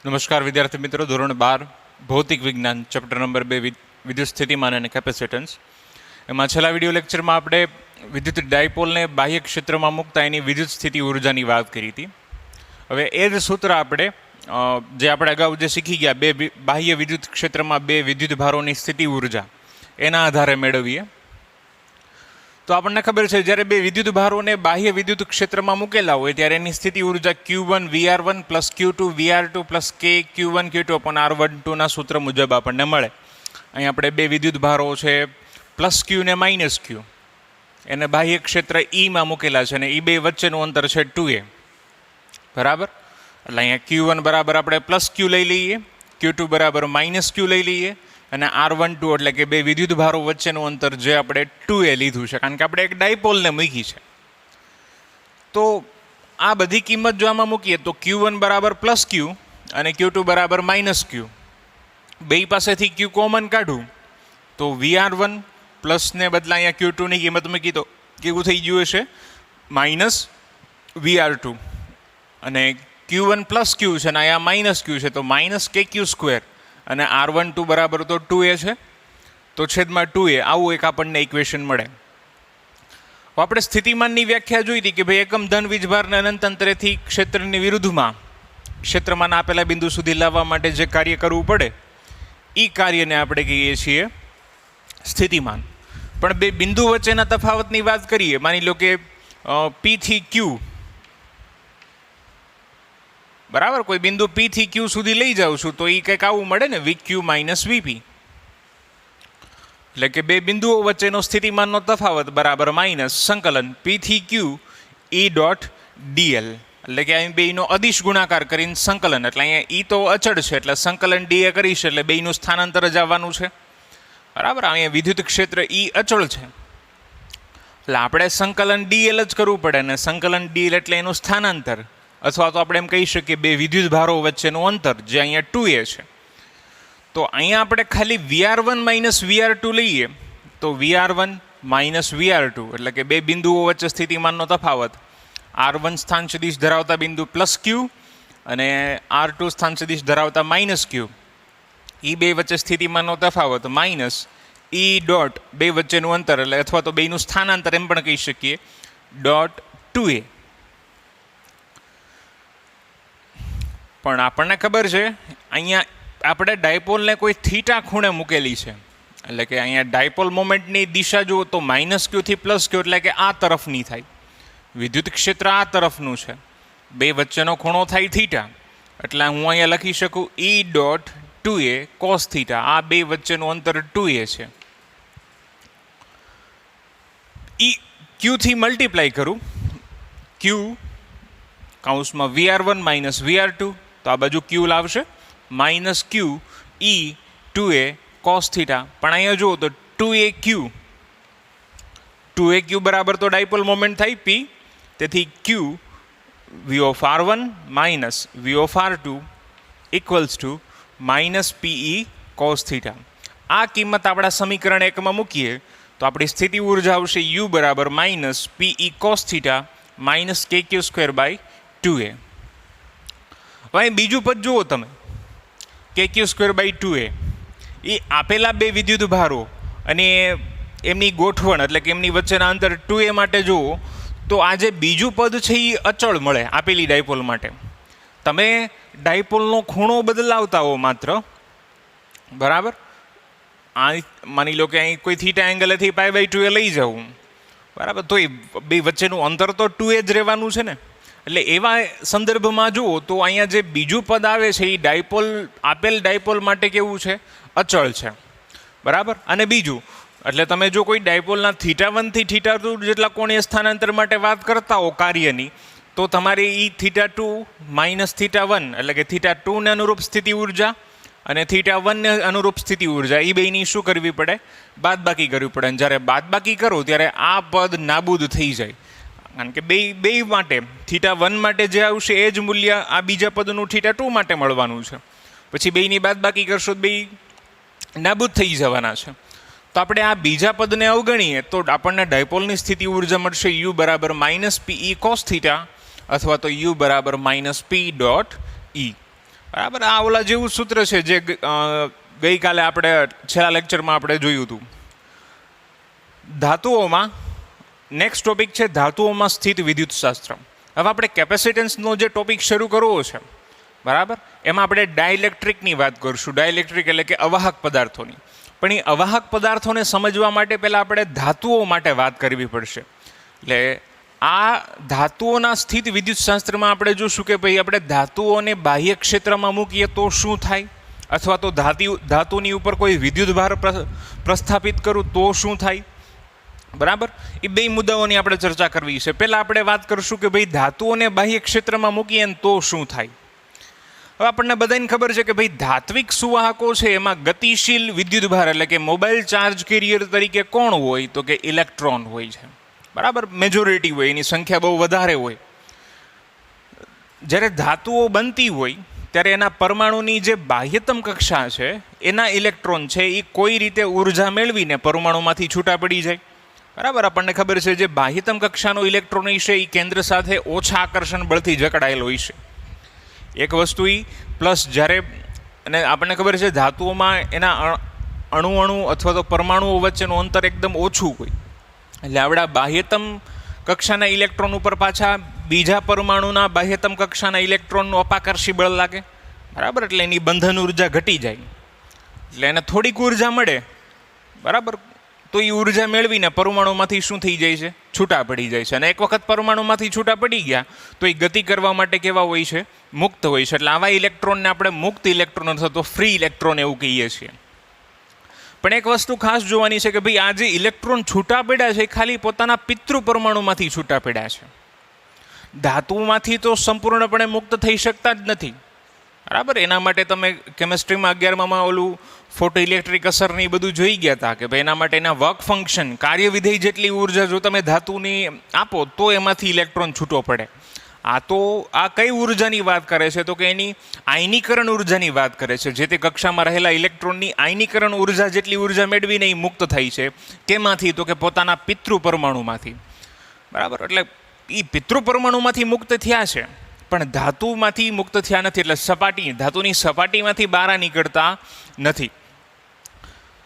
નમસ્કાર વિદ્યાર્થી મિત્રો, ધોરણ 12 ભૌતિક વિજ્ઞાન ચેપ્ટર નંબર 2 વિદ્યુત સ્થિતિમાન અને કેપેસિટન્સ. એમાં છેલ્લા વિડીયો લેક્ચરમાં આપણે વિદ્યુત ડાયપોલને બાહ્ય ક્ષેત્રમાં મૂકતા એની વિદ્યુત સ્થિતિ ઉર્જાની વાત કરી હતી. હવે એ જ સૂત્ર આપણે અગાઉ જે શીખી ગયા, બે બાહ્ય વિદ્યુત ક્ષેત્રમાં બે વિદ્યુત ભારોની સ્થિતિ ઉર્જા એના આધારે મેળવીએ. તો આપણને ખબર છે, જ્યારે બે વિદ્યુત ભારોને બાહ્ય વિદ્યુત ક્ષેત્રમાં મૂકેલા હોય ત્યારે એની સ્થિતિ ઉર્જા Q1 VR1 plus Q2 VR2 plus K Q1 Q2 upon R12 ના સૂત્ર મુજબ આપણને મળે. અહીં આપણે બે વિદ્યુત ભારો છે પ્લસ Q ને માઇનસ Q, એને બાહ્ય ક્ષેત્ર માં મૂકેલા છે અને એ બે વચ્ચેનું અંતર છે 2a. બરાબર. એટલે અહીંયા Q1 બરાબર આપણે પ્લસ Q લઈ લઈએ, Q2 બરાબર માઇનસ Q લઈ લઈએ અને R12 એટલે કે બે વિદ્યુત ભારો વચ્ચેનું અંતર જે આપણે 2a લીધું છે, કારણ કે આપણે એક ડાયપોલને મૂકી છે. તો આ બધી કિંમત જો આમાં મૂકીએ તો Q1 બરાબર પ્લસ Q અને Q2 બરાબર માઇનસ Q. બે પાસેથી Q કોમન કાઢું તો VR1 પ્લસને બદલા અહીંયા Q2ની કિંમત મૂકી તો કેવું થઈ ગયું હશે? Minus VR2. અને Q1 પ્લસ Q છે અને અહીંયા માઇનસ Q છે તો માઇનસ KQ2 અને R12 બરાબર તો 2a છે, તો છેદમાં 2a. આવું એક આપણને ઇક્વેશન મળે. આપણે સ્થિતિમાનની વ્યાખ્યા જોઈ હતી કે ભાઈ એકમ ધન વીજભારને અનંત અંતરેથી ક્ષેત્રની વિરુદ્ધમાં ક્ષેત્રમાં આપેલા બિંદુ સુધી લાવવા માટે જે કાર્ય કરવું પડે એ કાર્યને આપણે કહીએ છીએ સ્થિતિમાન. પણ બે બિંદુ વચ્ચેના તફાવતની વાત કરીએ. માની લો કે P થી Q, બરાબર, કોઈ બિંદુ P થી Q સુધી લઈ જાઉં છું તો એ કંઈક આવું મળે ને, VQ માઇનસ VP. એટલે કે બે બિંદુઓ વચ્ચેનો સ્થિતિમાનનો તફાવત બરાબર માઇનસ સંકલન P થી Q E ડોટ dl. એટલે કે અહીં બેનો અદિશ ગુણાકાર કરીને સંકલન, એટલે અહીંયા E તો અચળ છે એટલે સંકલન dA કરીશ એટલે બેનું સ્થાનાંતર જ આવવાનું છે. બરાબર. અહીંયા વિદ્યુત ક્ષેત્ર E અચળ છે એટલે આપણે સંકલન dl જ કરવું પડે ને સંકલન dl એટલે એનું સ્થાનાંતર, અથવા તો આપણે એમ કહી શકીએ બે વિદ્યુત ભારો વચ્ચેનું અંતર જે અહીંયા 2a છે. તો અહીંયા આપણે ખાલી VR1 માઇનસ VR2 લઈએ તો VR1 માઇનસ VR2 એટલે કે બે બિંદુઓ વચ્ચે સ્થિતિમાનનો તફાવત R1 સ્થાન સદિશ ધરાવતા બિંદુ પ્લસ Q અને R2 સ્થાન સદિશ ધરાવતા માઇનસ Q, એ બે વચ્ચે સ્થિતિમાનનો તફાવત માઇનસ E ડોટ બે વચ્ચેનું અંતર એટલે અથવા તો બેનું સ્થાનાંતર એમ પણ કહી શકીએ ડોટ 2a. પણ આપણને ખબર છે અહીંયા આપણે ડાયપોલને કોઈ થીટા ખૂણે મૂકેલી છે, એટલે કે અહીંયા ડાયપોલ મોમેન્ટની દિશા જુઓ તો માઇનસ Q થી પ્લસ Q એટલે કે આ તરફની થાય. વિદ્યુત ક્ષેત્ર આ તરફનું છે, બે વચ્ચેનો ખૂણો થાય થીટા, એટલે હું અહીંયા લખી શકું E dot 2a cos theta. આ બે વચ્ચેનું અંતર 2a છે. E Q થી મલ્ટીપ્લાય કરું, Q કૌંસમાં VR1 માઇનસ VR2 તો આ બાજુ Q લાવશે minus Q E 2a cos theta. પણ અહીંયા જુઓ તો 2aq બરાબર તો ડાયપોલ મોમેન્ટ થાય P, તેથી Q V of R1 minus V of R2 equals to minus PE cos theta. આ કિંમત આપણા સમીકરણ 1માં મૂકીએ તો આપણી સ્થિતિ ઉર્જા આવશે U બરાબર minus PE cos theta minus KQ2 by 2a. હવે બીજું પદ જુઓ તમે, KQ2 બાય 2a. એ આપેલા બે વિદ્યુત ભારો અને એમની ગોઠવણ એટલે કે એમની વચ્ચેના અંતર 2a માટે જુઓ તો આ જે બીજું પદ છે એ અચળ મળે આપેલી ડાયપોલ માટે. તમે ડાયપોલનો ખૂણો બદલાવતા હો માત્ર, બરાબર, આ માની લો કે અહીં કોઈ થીટા એંગલેથી π/2a લઈ જાઉં, બરાબર, તો એ બે વચ્ચેનું અંતર તો 2a જ રહેવાનું છે ને. એટલે એવા સંદર્ભમાં જુઓ તો અહીંયા જે બીજું પદ આવે છે એ ડાયપોલ આપેલ ડાયપોલ માટે કેવું છે? અચળ છે. બરાબર. અને બીજું એટલે તમે જો કોઈ ડાયપોલના θ1 થી θ2 જેટલા કોણીય સ્થાનાંતર માટે વાત કરતા હો કાર્યની, તો તમારે એ θ2 માઇનસ θ1 એટલે કે θ2 ને અનુરૂપ સ્થિતિ ઉર્જા અને θ1 ને અનુરૂપ સ્થિતિ ઉર્જા એ બેની શું કરવી પડે? બાદબાકી કરવી પડે. અને જ્યારે બાદબાકી કરો ત્યારે આ પદ નાબૂદ થઈ જાય, કારણ કે બે માટે θ1 માટે જે આવશે એ જ મૂલ્ય આ બીજા પદનું θ2 માટે મળવાનું છે. પછી બેની બાદબાકી કરશો તો બે નાબૂદ થઈ જવાના છે. તો આપણે આ બીજા પદને અવગણીએ તો આપણને ડાયપોલની સ્થિતિ ઉર્જા મળશે U બરાબર માઇનસ PE કોસ થીટા અથવા તો U બરાબર માઇનસ P ડોટ E. બરાબર. આ ઓલા જેવું સૂત્ર છે જે ગઈકાલે આપણે છેલ્લા લેક્ચરમાં આપણે જોયું હતું. ધાતુઓમાં નેક્સ્ટ ટોપિક છે ધાતુઓમાં સ્થિત વિદ્યુતશાસ્ત્ર. હવે આપણે કેપેસિટન્સનો જે ટોપિક શરૂ કરવો છે, બરાબર, એમાં આપણે ડાયઇલેક્ટ્રિકની વાત કરીશું. ડાયઇલેક્ટ્રિક એટલે કે અવાહક પદાર્થોની. પણ એ અવાહક પદાર્થોને સમજવા માટે પહેલાં આપણે ધાતુઓ માટે વાત કરવી પડશે. એટલે આ ધાતુઓના સ્થિત વિદ્યુતશાસ્ત્રમાં આપણે જોશું કે ભાઈ આપણે ધાતુઓને બાહ્ય ક્ષેત્રમાં મૂકીએ તો શું થાય, અથવા તો ધાતુની ઉપર કોઈ વિદ્યુત ભાર પ્રસ્થાપિત કરું તો શું થાય. બરાબર, એ બે મુદ્દાઓની આપણે ચર્ચા કરવી છે. પહેલાં આપણે વાત કરીશું કે ભાઈ ધાતુઓને બાહ્ય ક્ષેત્રમાં મૂકીએ ને તો શું થાય. હવે આપણને બધાને ખબર છે કે ભાઈ ધાત્વિક સુવાહકો છે એમાં ગતિશીલ વિદ્યુતભાર એટલે કે મોબાઈલ ચાર્જ કેરિયર તરીકે કોણ હોય તો કે ઇલેક્ટ્રોન હોય છે. બરાબર, મેજોરિટી હોય, એની સંખ્યા બહુ વધારે હોય. જ્યારે ધાતુઓ બનતી હોય ત્યારે એના પરમાણુની જે બાહ્યતમ કક્ષા છે એના ઇલેક્ટ્રોન છે એ કોઈ રીતે ઉર્જા મેળવીને પરમાણુમાંથી છૂટા પડી જાય. બરાબર, આપણને ખબર છે જે બાહ્યતમ કક્ષાનો ઇલેક્ટ્રોન હોય છે એ કેન્દ્ર સાથે ઓછા આકર્ષણ બળથી જકડાયેલો હોય છે. એક વસ્તુ એ પ્લસ જ્યારે, અને આપણને ખબર છે ધાતુઓમાં એના અણુ અથવા તો પરમાણુઓ વચ્ચેનું અંતર એકદમ ઓછું હોય. એટલે આપણા બાહ્યતમ કક્ષાના ઇલેક્ટ્રોન ઉપર પાછા બીજા પરમાણુના બાહ્યતમ કક્ષાના ઇલેક્ટ્રોનનું અપાકર્ષી બળ લાગે. બરાબર, એટલે એની બંધન ઉર્જા ઘટી જાય. એટલે એને થોડીક ઉર્જા મળે, બરાબર, તો એ ઉર્જા મેળવીને પરમાણુમાંથી શું થઈ જાય છે, છૂટા પડી જાય છે. અને એક વખત પરમાણુમાંથી છૂટા પડી ગયા તો એ ગતિ કરવા માટે કેવા હોય છે, મુક્ત હોય છે. એટલે આવા ઇલેક્ટ્રોનને આપણે મુક્ત ઇલેક્ટ્રોન અથવા તો ફ્રી ઇલેક્ટ્રોન એવું કહીએ છીએ. પણ એક વસ્તુ ખાસ જોવાની છે કે ભાઈ આ જે ઇલેક્ટ્રોન છૂટા પડ્યા છે એ ખાલી પોતાના પિતૃ પરમાણુમાંથી છૂટા પડ્યા છે. ધાતુમાંથી તો સંપૂર્ણપણે મુક્ત થઈ શકતા જ નથી. બરાબર, એના માટે તમે કેમેસ્ટ્રીમાં 11માં ઓલું ફોટો ઇલેક્ટ્રિક અસરની બધું જોઈ ગયા હતા કે ભાઈ એના માટે એના વર્ક ફંક્શન કાર્યવિધેય જેટલી ઉર્જા જો તમે ધાતુની આપો તો એમાંથી ઇલેક્ટ્રોન છૂટો પડે. આ તો આ કઈ ઉર્જાની વાત કરે છે તો કે એની આયનીકરણ ઉર્જાની વાત કરે છે. જે તે કક્ષામાં રહેલા ઇલેક્ટ્રોનની આયનીકરણ ઉર્જા જેટલી ઉર્જા મેળવીને એ મુક્ત થઈ છે. કેમાંથી તો કે પોતાના પિતૃ પરમાણુમાંથી. બરાબર, એટલે એ પિતૃ પરમાણુમાંથી મુક્ત થયા છે પણ ધાતુમાંથી મુક્ત થયા નથી. એટલે ધાતુની સપાટીમાંથી બહાર નીકળતા નથી.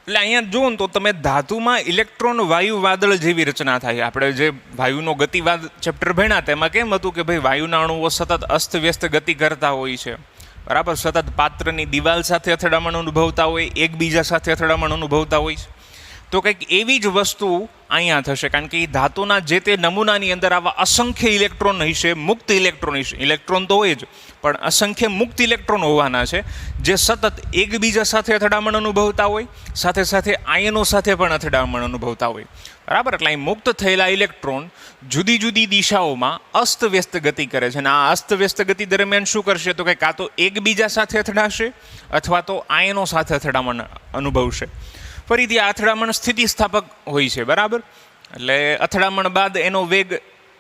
એટલે અહીંયા જુઓ તો તમે ધાતુમાં ઇલેક્ટ્રોન વાયુ વાદળ જેવી રચના થાય. આપણે જે વાયુનો ગતિવાદ ચેપ્ટર ભણ્યા તેમાં કેમ હતું કે ભાઈ વાયુના અણુઓ સતત અસ્તવ્યસ્ત ગતિ કરતા હોય છે. બરાબર, સતત પાત્રની દિવાલ સાથે અથડામણ અનુભવતા હોય, એકબીજા સાથે અથડામણ અનુભવતા હોય છે. તો કંઈક એવી જ વસ્તુ અહીંયા થશે, કારણ કે એ ધાતુના જે તે નમૂનાની અંદર આવા અસંખ્ય ઇલેક્ટ્રોન હશે, મુક્ત ઇલેક્ટ્રોન હશે. ઇલેક્ટ્રોન તો હોય જ, પણ અસંખ્ય મુક્ત ઇલેક્ટ્રોન હોવાના છે જે સતત એકબીજા સાથે અથડામણ અનુભવતા હોય, સાથે સાથે આયનો સાથે પણ અથડામણ અનુભવતા હોય. બરાબર, એટલે અહીં મુક્ત થયેલા ઇલેક્ટ્રોન જુદી જુદી દિશાઓમાં અસ્તવ્યસ્ત ગતિ કરે છે. અને આ અસ્તવ્યસ્ત ગતિ દરમિયાન શું કરશે તો કે કાં તો એકબીજા સાથે અથડાશે અથવા તો આયનો સાથે અથડામણ અનુભવશે. ફરીથી આ અથડામણ સ્થિતિસ્થાપક હોય છે. બરાબર, એટલે અથડામણ બાદ એનો વેગ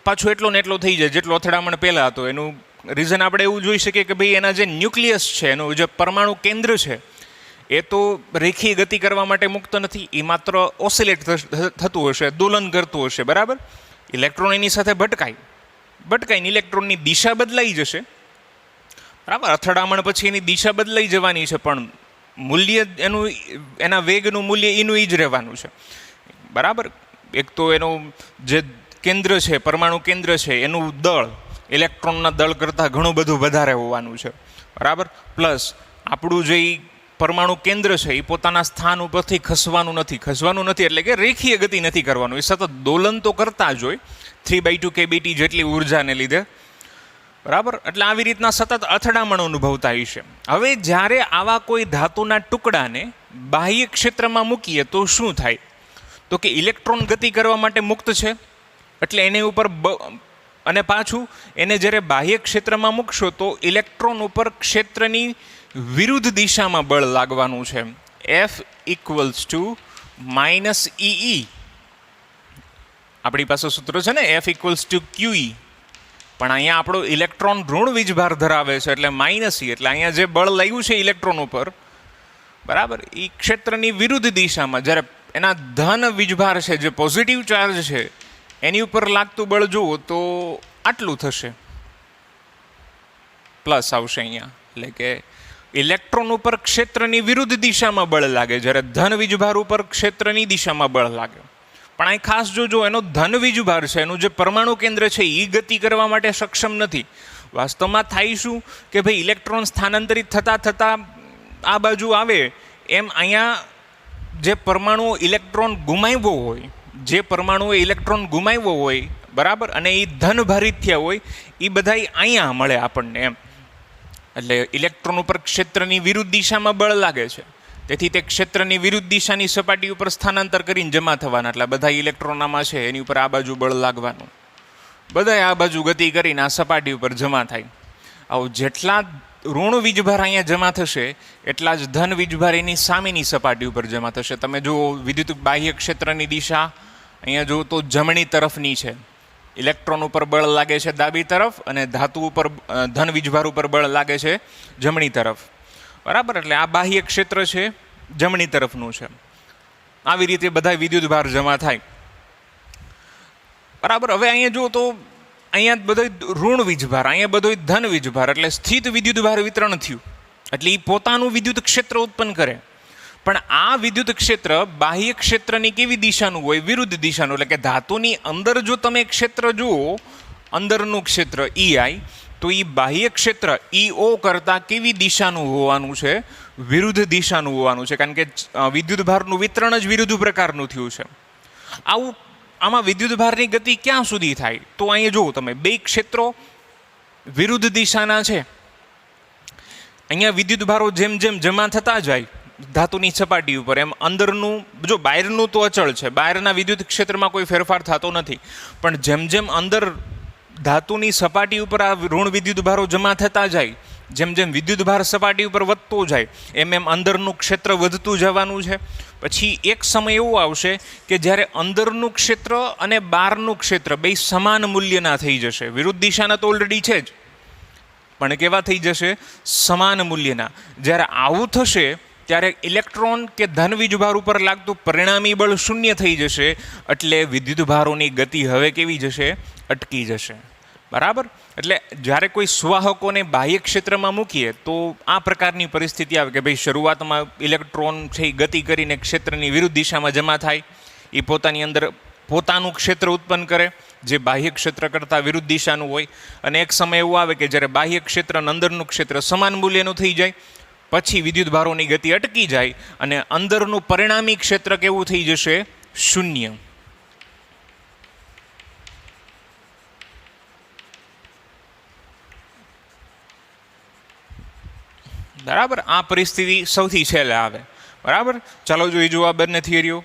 પાછો એટલો ને એટલો થઈ જાય જેટલો અથડામણ પહેલાં હતો. એનું રીઝન આપણે એવું જોઈ શકીએ કે ભાઈ એના જે ન્યુક્લિયસ છે, એનું જે પરમાણુ કેન્દ્ર છે એ તો રેખીય ગતિ કરવા માટે મુક્ત નથી. એ માત્ર ઓસિલેટ થતું હશે, દોલન કરતું હશે. બરાબર, ઇલેક્ટ્રોન એની સાથે ભટકાઈને ઇલેક્ટ્રોનની દિશા બદલાઈ જશે. બરાબર, અથડામણ પછી એની દિશા બદલાઈ જવાની છે પણ મૂલ્ય એનું, એના વેગનું મૂલ્ય એનું જ રહેવાનું છે. બરાબર, એક તો એનું જે કેન્દ્ર છે, પરમાણુ કેન્દ્ર છે, એનું દળ ઇલેક્ટ્રોનના દળ કરતાં ઘણું બધું વધારે હોવાનું છે. બરાબર, પ્લસ આપણું જે પરમાણુ કેન્દ્ર છે એ પોતાના સ્થાન ઉપરથી ખસવાનું નથી. એટલે કે રેખીય ગતિ નથી કરવાનું. એ સતત દોલન તો કરતા જ હોય 3/2 kBt જેટલી ઉર્જાને લીધે. બરાબર, એટલે આવી રીતના સતત અથડામણ અનુભવતા હશે. હવે જ્યારે આવા કોઈ ધાતુના ટુકડાને બાહ્ય ક્ષેત્રમાં મૂકીએ તો શું થાય તો કે ઇલેક્ટ્રોન ગતિ કરવા માટે મુક્ત છે. એટલે એની ઉપર અને પાછું એને જ્યારે બાહ્ય ક્ષેત્રમાં મૂકશો તો ઇલેક્ટ્રોન ઉપર ક્ષેત્રની વિરુદ્ધ દિશામાં બળ લાગવાનું છે. F = -EE. આપણી પાસે સૂત્ર છે ને, F = QE. પણ અહીંયા આપણો ઇલેક્ટ્રોન ઋણ વીજભાર ધરાવે છે એટલે -E. એટલે અહીંયા જે બળ લાગ્યું છે ઇલેક્ટ્રોન ઉપર, બરાબર, એ ક્ષેત્રની વિરુદ્ધ દિશામાં જ્યારે એના ધન વીજભાર છે, જે પોઝિટિવ ચાર્જ છે, એની ઉપર લાગતું બળ જુઓ તો આટલું થશે, પ્લસ આવશે અહીંયા. એટલે કે ઇલેક્ટ્રોન ઉપર ક્ષેત્રની વિરુદ્ધ દિશામાં બળ લાગે, જ્યારે ધન વીજભાર ઉપર ક્ષેત્રની દિશામાં બળ લાગે. પણ અહીં ખાસ જોજો, એનો ધન વીજભાર છે, એનું જે પરમાણુ કેન્દ્ર છે એ ગતિ કરવા માટે સક્ષમ નથી. વાસ્તવમાં થાય શું કે ભાઈ ઇલેક્ટ્રોન સ્થાનાંતરિત થતાં થતાં આ બાજુ આવે એમ અહીંયા જે પરમાણુઓ ઇલેક્ટ્રોન ગુમાવ્યો હોય, જે પરમાણુએ ઇલેક્ટ્રોન ગુમાવ્યો હોય, બરાબર, અને એ ધન ભારિત થયા હોય, એ બધા અહીંયા મળે આપણને એમ. એટલે ઇલેક્ટ્રોન ઉપર ક્ષેત્રની વિરુદ્ધ દિશામાં બળ લાગે છે, તેથી તે ક્ષેત્રની વિરુદ્ધ દિશાની સપાટી ઉપર સ્થાનાંતર કરીને જમા થવાના. એટલે બધા ઇલેક્ટ્રોન આમાં છે એની ઉપર આ બાજુ બળ લાગવાનું, બધા આ બાજુ ગતિ કરીને આ સપાટી ઉપર જમા થાય. આવું જેટલા ઋણ વીજભાર અહીંયા જમા થશે એટલા જ ધન વીજભાર એની સામેની સપાટી ઉપર જમા થશે. તમે જુઓ વિદ્યુત બાહ્ય ક્ષેત્રની દિશા અહીંયા જુઓ તો જમણી તરફની છે. ઇલેક્ટ્રોન ઉપર બળ લાગે છે ડાબી તરફ, અને ધાતુ ઉપર ધન વીજભાર ઉપર બળ લાગે છે જમણી તરફ, બરાબર. એટલે આ બાહ્ય ક્ષેત્ર છે જમણી તરફનું છે. આવી રીતે બધા વિદ્યુત ભાર જમા થાય, બરાબર. હવે અહીંયા જુઓ તો અહીંયા બધો ઋણ વીજભાર, અહીંયા બધો ધન વીજભાર, એટલે સ્થિત વિદ્યુત ભાર વિતરણ થયું, એટલે એ પોતાનું વિદ્યુત ક્ષેત્ર ઉત્પન્ન કરે. પણ આ વિદ્યુત ક્ષેત્ર બાહ્ય ક્ષેત્રની કેવી દિશાનું હોય? વિરુદ્ધ દિશાનું. એટલે કે ધાતુની અંદર જો તમે ક્ષેત્ર જુઓ, અંદરનું ક્ષેત્ર EI, તો એ બાહ્ય ક્ષેત્ર EO કરતાં કેવી દિશાનું હોવાનું છે? વિરુદ્ધ દિશાનું હોવાનું છે, કારણ કે વિદ્યુત ભારનું વિતરણ જ વિરુદ્ધ પ્રકારનું થયું છે. આમાં વિદ્યુત ભારની ગતિ ક્યાં સુધી થાય? તો અહીંયા જુઓ તમે, બે ક્ષેત્રો વિરુદ્ધ દિશાના છે. અહીંયા વિદ્યુત ભારો જેમ જેમ જમા થતા જાય ધાતુની સપાટી ઉપર, એમ અંદરનું, જો બહારનું તો અચળ છે, બહારના વિદ્યુત ક્ષેત્રમાં કોઈ ફેરફાર થતો નથી, પણ જેમ જેમ અંદર ધાતુની સપાટી ઉપર આ ઋણ વિદ્યુત ભારો જમા થતા જાય, જેમ જેમ વિદ્યુત ભાર સપાટી ઉપર વધતો જાય એમ એમ અંદરનું ક્ષેત્ર વધતું જવાનું છે. પછી એક સમય એવો આવશે કે જ્યારે અંદરનું ક્ષેત્ર અને બહારનું ક્ષેત્ર બે સમાન મૂલ્યના થઈ જશે. વિરુદ્ધ દિશાના તો ઓલરેડી છે જ, પણ કેવા થઈ જશે? સમાન મૂલ્યના. જ્યારે આવું થશે ત્યારે ઇલેક્ટ્રોન કે ધન વીજભાર ઉપર લાગતું પરિણામી બળ શૂન્ય થઈ જશે, એટલે વિદ્યુત ભારોની ગતિ હવે કેવી જશે? અટકી જશે, બરાબર. એટલે જ્યારે કોઈ સુવાહકોને બાહ્ય ક્ષેત્રમાં મૂકીએ તો આ પ્રકારની પરિસ્થિતિ આવે કે ભાઈ શરૂઆતમાં ઇલેક્ટ્રોન છે એ ગતિ કરીને ક્ષેત્રની વિરુદ્ધ દિશામાં જમા થાય, એ પોતાની અંદર પોતાનું ક્ષેત્ર ઉત્પન્ન કરે જે બાહ્ય ક્ષેત્ર કરતાં વિરુદ્ધ દિશાનું હોય, અને એક સમય એવો આવે કે જ્યારે બાહ્ય ક્ષેત્ર અને અંદરનું ક્ષેત્ર સમાન મૂલ્યનું થઈ જાય, પછી વિદ્યુત ભારોની ગતિ અટકી જાય અને અંદરનું પરિણામી ક્ષેત્ર કેવું થઈ જશે? શૂન્ય. બરાબર. આ પરિસ્થિતિ સૌથી છેલ્લે આવે, બરાબર. ચાલો જોઈ જુઓ આ બંને થિયરીઓ.